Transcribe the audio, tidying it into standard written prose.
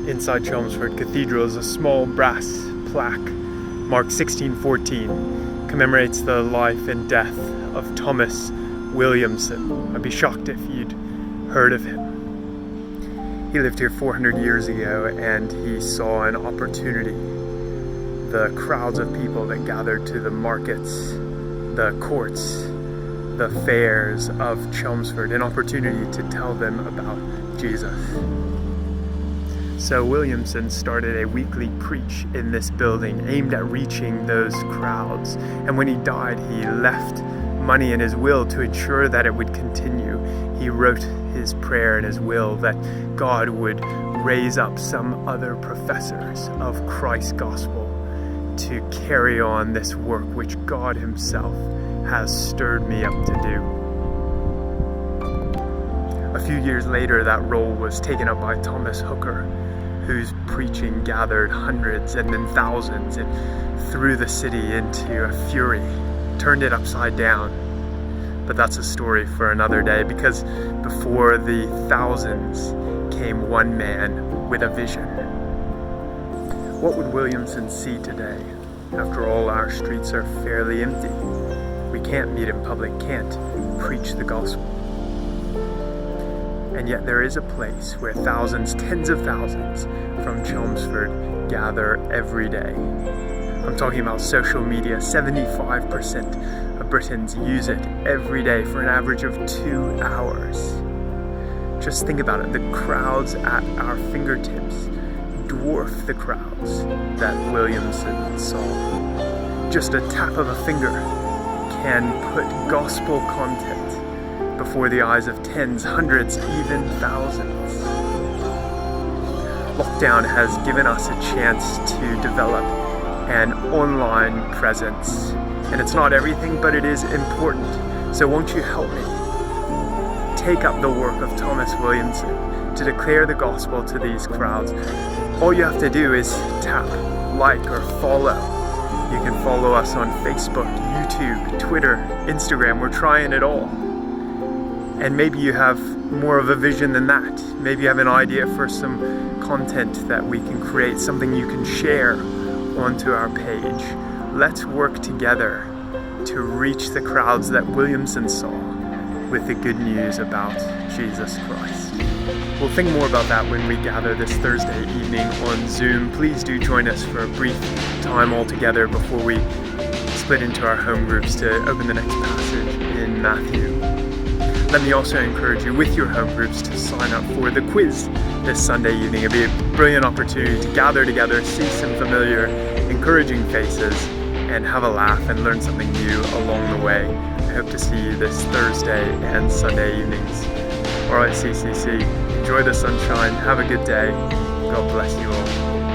Inside Chelmsford Cathedral is a small brass plaque marked 1614, commemorates the life and death of Thomas Williamson. I'd be shocked if you'd heard of him. He lived here 400 years ago and he saw an opportunity. The crowds of people that gathered to the markets, the courts, the fairs of Chelmsford, an opportunity to tell them about Jesus. So Williamson started a weekly preach in this building aimed at reaching those crowds. And when he died, he left money in his will to ensure that it would continue. He wrote his prayer in his will that God would raise up some other professors of Christ's gospel to carry on this work which God himself has stirred me up to do. A few years later, that role was taken up by Thomas Hooker, whose preaching gathered hundreds and then thousands and threw the city into a fury, turned it upside down. But that's a story for another day, because before the thousands came one man with a vision. What would Williamson see today? After all, our streets are fairly empty. We can't meet in public, can't preach the gospel. And yet there is a place where thousands, tens of thousands from Chelmsford gather every day. I'm talking about social media. 75% of Britons use it every day for an average of 2 hours. Just think about it. The crowds at our fingertips dwarf the crowds that Williamson saw. Just a tap of a finger can put gospel content before the eyes of tens, hundreds, even thousands. Lockdown has given us a chance to develop an online presence. And it's not everything, but it is important. So won't you help me take up the work of Thomas Williamson to declare the gospel to these crowds? All you have to do is tap like or follow. You can follow us on Facebook, YouTube, Twitter, Instagram. We're trying it all. And maybe you have more of a vision than that. Maybe you have an idea for some content that we can create, something you can share onto our page. Let's work together to reach the crowds that Williamson saw with the good news about Jesus Christ. We'll think more about that when we gather this Thursday evening on Zoom. Please do join us for a brief time all together before we split into our home groups to open the next passage in Matthew. Let me also encourage you with your home groups to sign up for the quiz this Sunday evening. It'll be a brilliant opportunity to gather together, see some familiar, encouraging faces, and have a laugh and learn something new along the way. I hope to see you this Thursday and Sunday evenings. All right, CCC, enjoy the sunshine, have a good day. God bless you all.